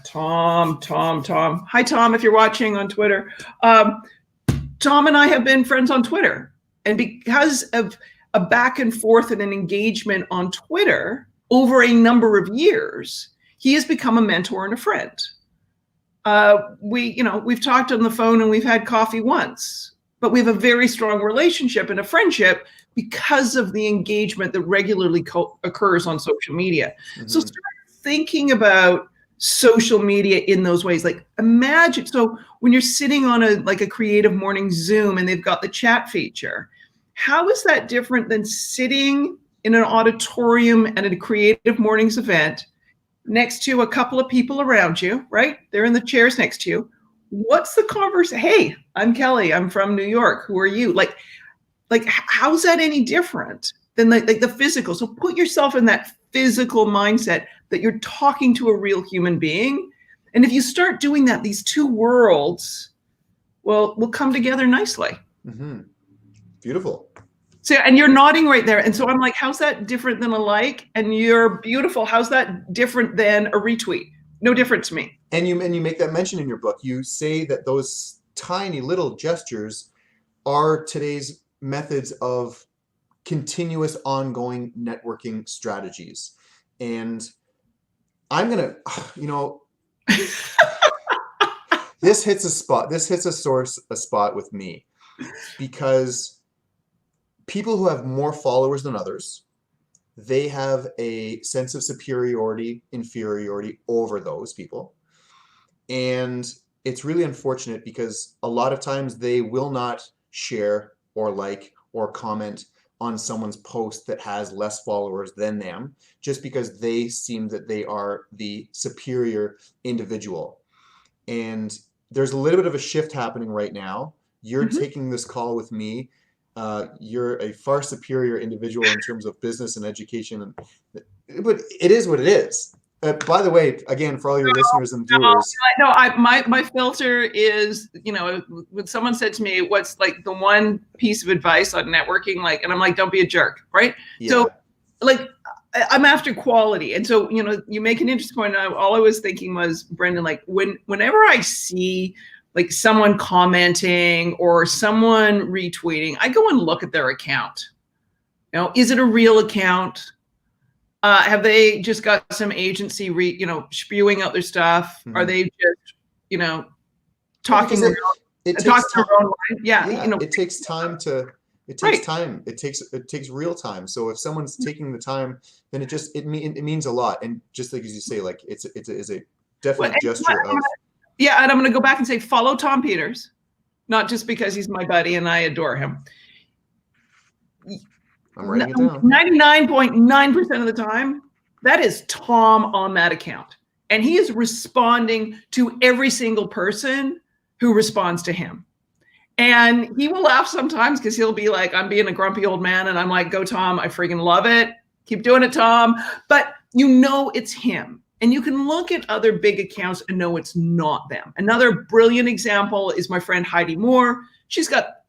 Tom. Hi, Tom, if you're watching on Twitter. Tom and I have been friends on Twitter. And because of a back and forth and an engagement on Twitter over a number of years, he has become a mentor and a friend. We've talked on the phone and we've had coffee once, but we have a very strong relationship and a friendship because of the engagement that regularly occurs on social media. So start thinking about social media in those ways. Like imagine, so when you're sitting on a creative morning Zoom and they've got the chat feature, how is that different than sitting in an auditorium at a creative mornings event next to a couple of people around you, right? They're in the chairs next to you. What's the conversation? Hey, I'm Kelly. I'm from New York. Who are you? Like how's that any different than like the physical? So put yourself in that physical mindset that you're talking to a real human being. And if you start doing that, these two worlds will come together nicely. Beautiful. So, and you're nodding right there. And so I'm like, how's that different than a like? And you're beautiful. How's that different than a retweet? No different to me. And you make that mention in your book. You say that those tiny little gestures are today's methods of continuous ongoing networking strategies. And I'm going to, this hits a spot. This hits a spot with me, because people who have more followers than others, they have a sense of superiority, inferiority over those people. And it's really unfortunate because a lot of times they will not share or like or comment on someone's post that has less followers than them, just because they seem that they are the superior individual. And there's a little bit of a shift happening right now. You're taking this call with me. You're a far superior individual in terms of business and education, but it is what it is. By the way, again, for all your listeners and viewers, my filter is, when someone said to me, "What's like the one piece of advice on networking?" and I'm like, "Don't be a jerk," right? Yeah. So, I'm after quality, and so you make an interesting point. And all I was thinking was, Brendan, whenever I see someone commenting or someone retweeting, I go and look at their account. Is it a real account? Have they just got some agency spewing out their stuff? Are they just, talking their own line? Yeah. It takes time to, time. It takes real time. So if someone's taking the time, then it means a lot. And just like as you say, it's a definite gesture of. Yeah, and I'm going to go back and say, follow Tom Peters, not just because he's my buddy and I adore him. I'm writing it down. 99.9% of the time, that is Tom on that account. And he is responding to every single person who responds to him. And he will laugh sometimes because he'll be like, I'm being a grumpy old man. And I'm like, go, Tom, I freaking love it. Keep doing it, Tom. But it's him. And you can look at other big accounts and know it's not them. Another brilliant example is my friend Heidi Moore. She's got,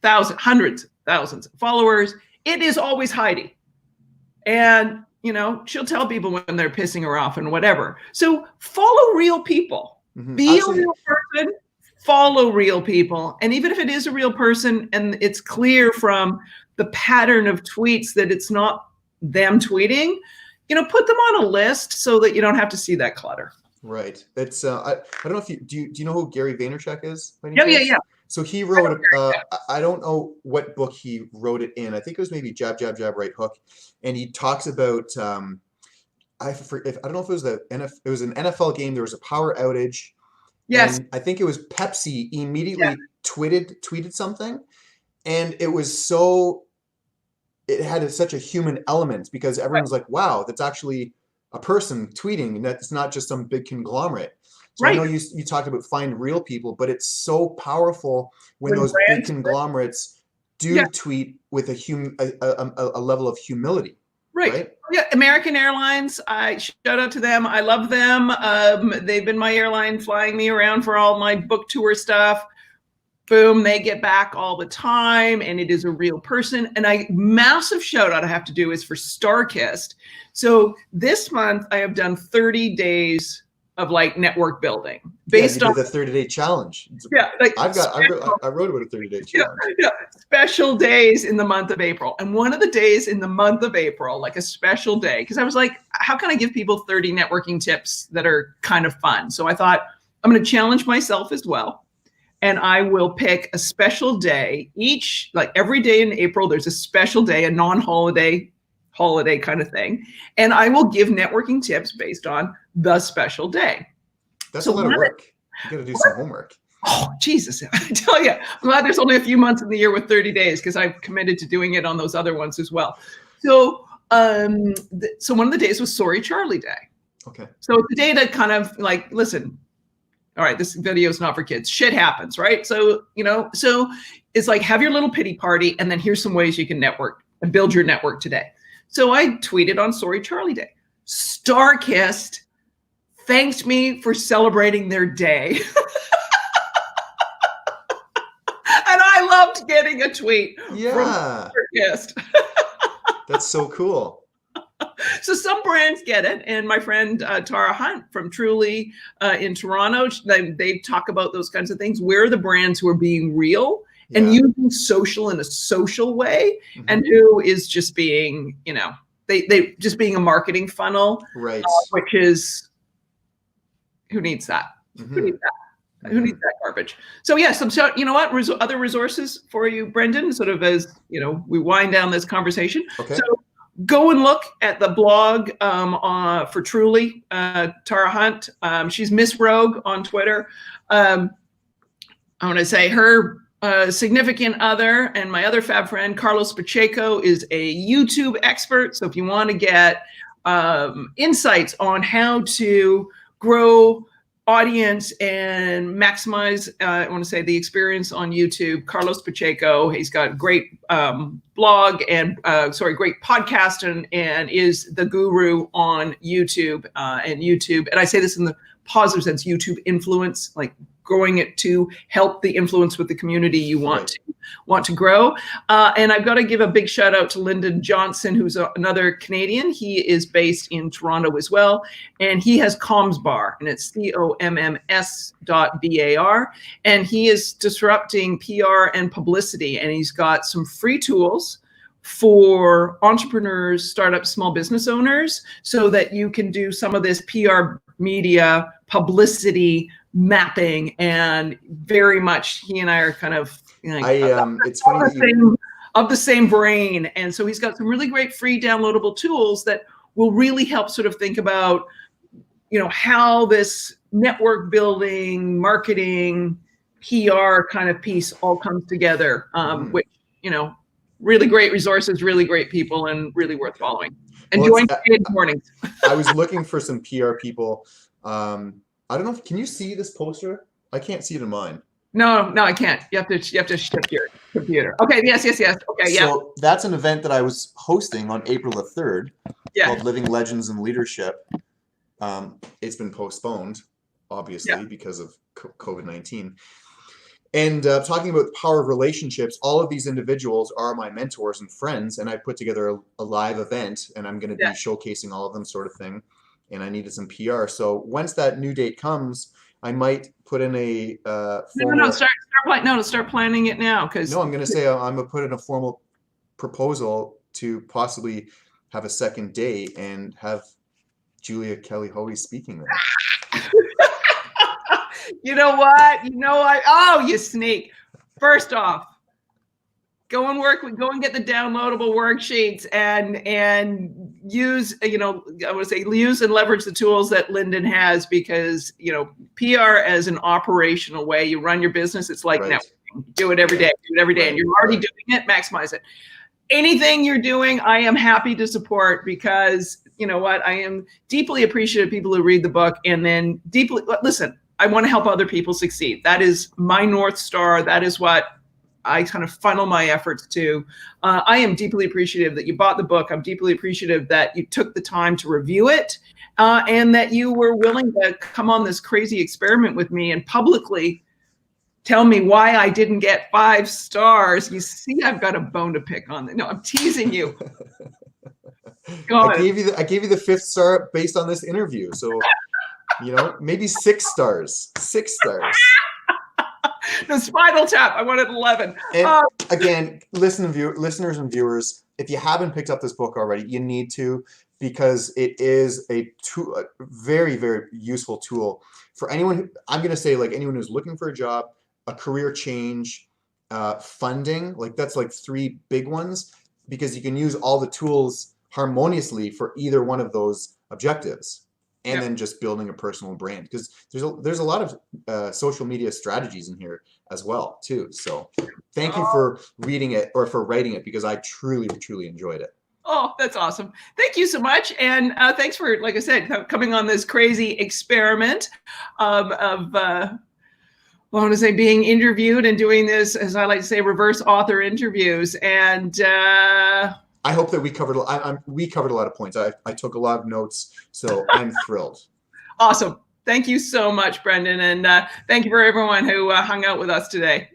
hundreds, thousands of followers. It is always Heidi. And, she'll tell people when they're pissing her off and whatever. So follow real people. Be a real person, follow real people. And even if it is a real person and it's clear from the pattern of tweets that it's not them tweeting, put them on a list so that you don't have to see that clutter. Right. It's I don't know if do you know who Gary Vaynerchuk is? Yeah. So he wrote I don't know what book he wrote it in. I think it was maybe Jab, Jab, Jab, Right Hook. And he talks about I don't know if it was it was an NFL game. There was a power outage, Yes. and I think it was Pepsi Yeah. immediately tweeted something, and it had such a human element because everyone was like, wow, that's actually a person tweeting, and that's not just some big conglomerate. So I Right. know you talked about find real people, but it's so powerful when those big brands, conglomerates yeah, do tweet with a level of humility, right. right? Yeah, American Airlines, I shout out to them. I love them. They've been my airline, flying me around for all my book tour stuff. Boom, they get back all the time, and it is a real person. And massive shout out I have to do is for Starkist. So this month I have done 30 days of like network building based you on did the 30-day challenge. like I wrote about a 30-day challenge. Special days in the month of April. And one of the days in the month of April, like a special day, because I was like, how can I give people 30 networking tips that are kind of fun? So I thought I'm going to challenge myself as well. And I will pick a special day like every day in April, there's a special day, a non-holiday kind of thing. And I will give networking tips based on the special day. That's a lot of work. You got to do some homework. Oh, Jesus. I tell you, I'm glad there's only a few months in the year with 30 days because I've committed to doing it on those other ones as well. So, so one of the days was Sorry Charlie Day. Okay. So it's a day to kind of like, listen, all right, this video is not for kids. Shit happens, right? So, so it's like, have your little pity party, and then here's some ways you can network and build your network today. So I tweeted on Sorry Charlie Day. Starkist thanked me for celebrating their day. And I loved getting a tweet from Starkist. That's so cool. So some brands get it, and my friend Tara Hunt from Truly in Toronto, they talk about those kinds of things. We're the brands who are being real and using social in a social way, and who is just being, they just being a marketing funnel, right? Which is, who needs that? Who needs that? Who needs that garbage? So so you know what? Other resources for you, Brendan, sort of as we wind down this conversation. Okay. So go and look at the blog for Truly, Tara Hunt. She's Miss Rogue on Twitter. I want to say her significant other and my other fab friend, Carlos Pacheco, is a YouTube expert. So if you want to get insights on how to grow audience and maximize, I want to say, the experience on YouTube, Carlos Pacheco, he's got great blog and great podcast and is the guru on YouTube and I say this in the positive sense, YouTube influence, like growing it to help the influence with the community you want to grow. And I've got to give a big shout out to Lyndon Johnson, who's another Canadian. He is based in Toronto as well. And he has CommsBar, and it's COMMS.BAR. And he is disrupting PR and publicity. And he's got some free tools for entrepreneurs, startups, small business owners, so that you can do some of this PR, media, publicity mapping, and very much he and I are kind of it's funny that of the same brain. And so he's got some really great free downloadable tools that will really help sort of think about how this network building, marketing, PR kind of piece all comes together, which really great resources, really great people, and really worth following. Enjoying mornings. I was looking for some PR people. I don't know. Can you see this poster? I can't see it in mine. No, I can't. You have to shift your computer. Okay. Yes. Okay. Yeah. So that's an event that I was hosting on April the 3rd called Living Legends in Leadership. It's been postponed, obviously, because of COVID-19. And talking about the power of relationships, all of these individuals are my mentors and friends, and I put together a live event, and I'm going to be showcasing all of them, sort of thing. And I needed some PR. So once that new date comes, I might put in a formal... Start planning it now. No, I'm going to say I'm going to put in a formal proposal to possibly have a second day and have Julia Kelly Hoey speaking there. You know what? You sneak. First off, go and get the downloadable worksheets and use, I would say use and leverage the tools that Lyndon has, because, PR as an operational way you run your business, it's like Right. networking. Do it every day, do it every day. Right. And you're already doing it, maximize it. Anything you're doing, I am happy to support, because you know what? I am deeply appreciative of people who read the book and then listen, I want to help other people succeed. That is my North Star. That is what I kind of funnel my efforts to. I am deeply appreciative that you bought the book. I'm deeply appreciative that you took the time to review it, and that you were willing to come on this crazy experiment with me and publicly tell me why I didn't get 5 stars. You see, I've got a bone to pick on. No, I'm teasing you. I gave you the 5th star based on this interview. So, maybe 6 stars. 6 stars. The Spinal Tap. I wanted 11. And again, listeners and viewers, if you haven't picked up this book already, you need to, because it is a very, very useful tool for anyone. I'm going to say, like, anyone who's looking for a job, a career change, funding. Like, that's like 3 big ones, because you can use all the tools harmoniously for either one of those objectives. And then just building a personal brand, because there's a lot of social media strategies in here as well too. So thank you for reading it, or for writing it, because I truly, truly enjoyed it. Oh, that's awesome. Thank you so much. And thanks for, like I said, coming on this crazy experiment of I want to say being interviewed and doing this, as I like to say, reverse author interviews. And I hope that we covered a lot of points. I took a lot of notes, so I'm thrilled. Awesome. Thank you so much, Brendan. And thank you for everyone who hung out with us today.